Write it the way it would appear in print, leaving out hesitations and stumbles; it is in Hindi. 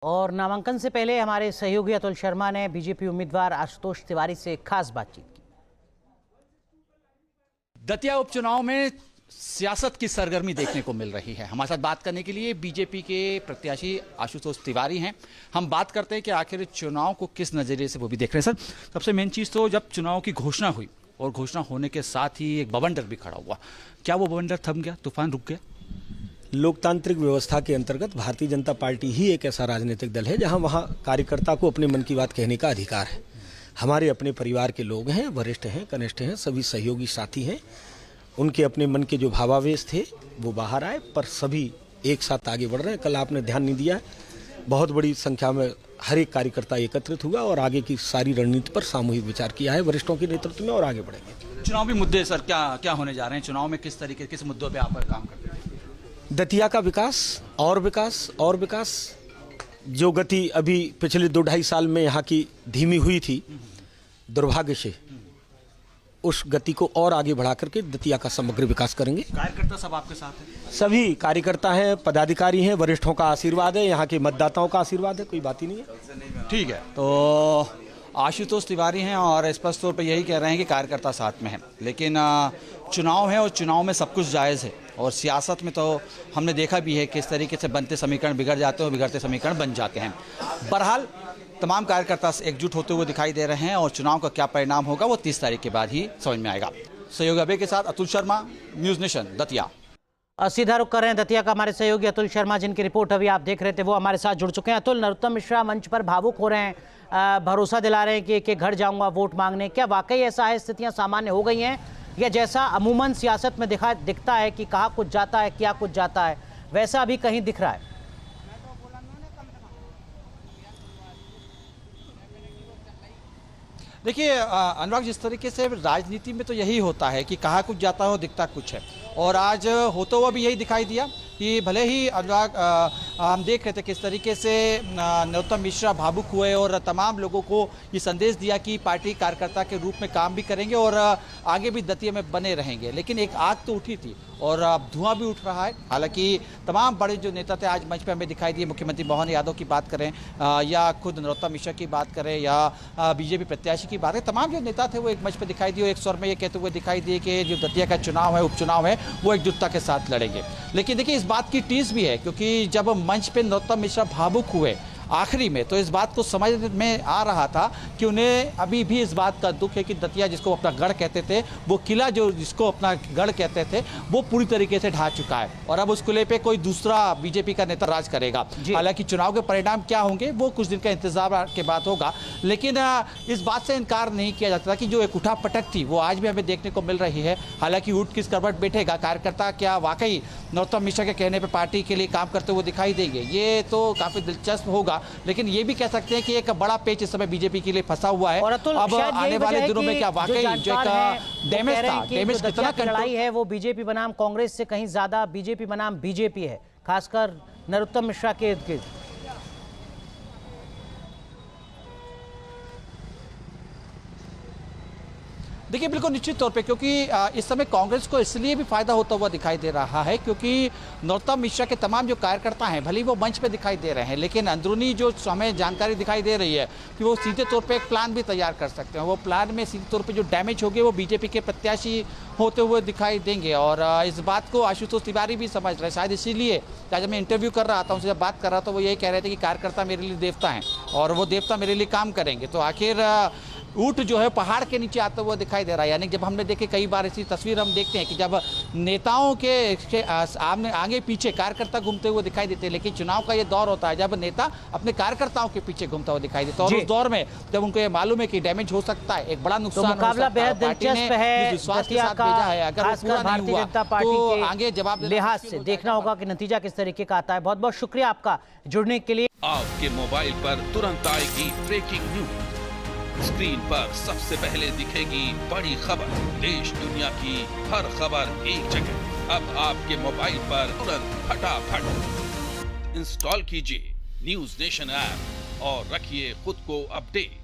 और नामांकन से पहले हमारे सहयोगी अतुल शर्मा ने बीजेपी उम्मीदवार आशुतोष तिवारी से खास बातचीत की। दतिया उपचुनाव में सियासत की सरगर्मी देखने को मिल रही है। हमारे साथ बात करने के लिए बीजेपी के प्रत्याशी आशुतोष तिवारी हैं। हम बात करते हैं कि आखिर चुनाव को किस नजरिए से वो भी देख रहे हैं। सर, सबसे मेन चीज़ तो जब चुनाव की घोषणा हुई और घोषणा होने के साथ ही एक बवंडर भी खड़ा हुआ, क्या वो बवंडर थम गया, तूफान रुक गया? लोकतांत्रिक व्यवस्था के अंतर्गत भारतीय जनता पार्टी ही एक ऐसा राजनीतिक दल है जहां वहां कार्यकर्ता को अपने मन की बात कहने का अधिकार है। हमारे अपने परिवार के लोग हैं, वरिष्ठ हैं, कनिष्ठ हैं, सभी सहयोगी साथी हैं। उनके अपने मन के जो भावावेश थे वो बाहर आए, पर सभी एक साथ आगे बढ़ रहे हैं। कल आपने ध्यान नहीं दिया, बहुत बड़ी संख्या में हर एक कार्यकर्ता एकत्रित हुआ और आगे की सारी रणनीति पर सामूहिक विचार किया है वरिष्ठों के नेतृत्व में, और आगे बढ़ेंगे। चुनावी मुद्दे सर क्या होने जा रहे हैं? चुनाव में किस तरीके किस मुद्दों पे आप काम करते हैं? दतिया का विकास और विकास और विकास। जो गति अभी पिछले 2-2.5 साल में यहाँ की धीमी हुई थी, दुर्भाग्य से उस गति को और आगे बढ़ा करके दतिया का समग्र विकास करेंगे। कार्यकर्ता सब आपके साथ हैं? सभी कार्यकर्ता हैं, पदाधिकारी हैं, वरिष्ठों का आशीर्वाद है, यहाँ के मतदाताओं का आशीर्वाद है, कोई बात ही नहीं है। ठीक है, तो आशुतोष तिवारी हैं और स्पष्ट तौर पर यही कह रहे हैं कि कार्यकर्ता साथ में है, लेकिन चुनाव है और चुनाव में सब कुछ जायज़ है। और सियासत में तो हमने देखा भी है किस तरीके से बनते समीकरण बिगड़ जाते हैं और बिगड़ते समीकरण बन जाते हैं। बहरहाल तमाम कार्यकर्ता एकजुट होते हुए दिखाई दे रहे हैं और चुनाव का क्या परिणाम होगा वो 30 तारीख के बाद ही समझ में आएगा। सहयोगी अभय के साथ अतुल शर्मा, न्यूज़ नेशन, दतिया। सीधा रुख कर रहे हैं दतिया का हमारे सहयोगी अतुल शर्मा, जिनकी रिपोर्ट अभी आप देख रहे थे, वो हमारे साथ जुड़ चुके हैं। अतुल, नरोत्तम मिश्रा मंच पर भावुक हो रहे हैं, भरोसा दिला रहे हैं कि घर जाऊंगा वोट मांगने। क्या वाकई ऐसा है, स्थितियां सामान्य हो गई हैं, या जैसा अमूमन सियासत में दिखता है कि कहा कुछ जाता है किया कुछ जाता है, वैसा अभी कहीं दिख रहा है? देखिए अनुराग, जिस तरीके से राजनीति में तो यही होता है कि कहा कुछ जाता है और दिखता कुछ है, और आज होता हुआ भी यही दिखाई दिया कि भले ही अनुराग हम देख रहे थे किस तरीके से नरोत्तम मिश्रा भावुक हुए और तमाम लोगों को ये संदेश दिया कि पार्टी कार्यकर्ता के रूप में काम भी करेंगे और आगे भी दतिया में बने रहेंगे, लेकिन एक आग तो उठी थी और अब धुआं भी उठ रहा है। हालांकि तमाम बड़े जो नेता थे आज मंच पे हमें दिखाई दिए, मुख्यमंत्री मोहन यादव की बात करें या खुद नरोत्तम मिश्रा की बात करें या बीजेपी प्रत्याशी की बात करें, तमाम जो नेता थे वो एक मंच पे दिखाई दिए और एक स्वर में ये कहते हुए दिखाई दिए कि जो दतिया का चुनाव है, उपचुनाव है, वो एकजुटता के साथ लड़ेंगे। लेकिन देखिए इस बात की टीस भी है, क्योंकि जब मंच पे नरोत्तम मिश्रा भावुक हुए आखिरी में, तो इस बात को समझ में आ रहा था कि उन्हें अभी भी इस बात का दुख है कि दतिया जिसको अपना गढ़ कहते थे, वो किला जो जिसको अपना गढ़ कहते थे, वो पूरी तरीके से ढह चुका है और अब उस किले पे कोई दूसरा बीजेपी का नेता राज करेगा। हालांकि चुनाव के परिणाम क्या होंगे वो कुछ दिन का इंतजार के बाद होगा, लेकिन इस बात से इनकार नहीं किया जाता कि जो एक उठापटक थी वो आज भी हमें देखने को मिल रही है। हालांकि ऊँट किस करवट बैठेगा, कार्यकर्ता क्या वाकई नरोत्तम मिश्रा के कहने पर पार्टी के लिए काम करते हुए दिखाई देंगे, ये तो काफी दिलचस्प होगा। लेकिन ये भी कह सकते हैं कि एक बड़ा पेच इस समय बीजेपी के लिए फंसा हुआ है। और अब आने वाले दिनों में क्या वाकई जो एक डैमेज था, डैमेज कितना लड़ाई है वो बीजेपी बनाम कांग्रेस से कहीं ज्यादा बीजेपी बनाम बीजेपी है, खासकर नरोत्तम मिश्रा के इर्द गिर्द। देखिए बिल्कुल निश्चित तौर पे, क्योंकि इस समय कांग्रेस को इसलिए भी फायदा होता हुआ दिखाई दे रहा है क्योंकि नरोत्तम मिश्रा के तमाम जो कार्यकर्ता हैं, भले ही वो मंच पे दिखाई दे रहे हैं, लेकिन अंदरूनी जो हमें जानकारी दिखाई दे रही है कि वो सीधे तौर पे एक प्लान भी तैयार कर सकते हैं। वो प्लान में सीधे तौर पे जो डैमेज होगी वो बीजेपी के प्रत्याशी होते हुए दिखाई देंगे और इस बात को आशुतोष तिवारी भी समझ रहे हैं। शायद इसीलिए आज मैं इंटरव्यू कर रहा था, उनसे जब बात कर रहा था वो यही कह रहे थे कि कार्यकर्ता मेरे लिए देवता हैं और वो देवता मेरे लिए काम करेंगे। तो आखिर ऊँट जो है पहाड़ के नीचे आता हुआ दिखाई दे रहा है। यानी जब हमने देखे कई बार ऐसी तस्वीर हम देखते हैं कि जब नेताओं के आगे पीछे कार्यकर्ता घूमते हुए दिखाई देते हैं, लेकिन चुनाव का ये दौर होता है जब नेता अपने कार्यकर्ताओं के पीछे घूमता हुआ दिखाई देता है और उस दौर में जब उनको ये मालूम है कि डैमेज हो सकता है, एक बड़ा नुकसान हो सकता है, बेहद दिलचस्प है। विश्वास के साथ भेजा है, अगर भारतीय जनता पार्टी के आगे जवाब लिहाज से देखना होगा कि नतीजा किस तरीके का आता है। बहुत बहुत शुक्रिया आपका जुड़ने के लिए। आपके मोबाइल पर तुरंत आएगी ब्रेकिंग न्यूज, स्क्रीन पर सबसे पहले दिखेगी बड़ी खबर, देश दुनिया की हर खबर एक जगह। अब आपके मोबाइल पर तुरंत फटाफट इंस्टॉल कीजिए न्यूज़ नेशन ऐप और रखिए खुद को अपडेट।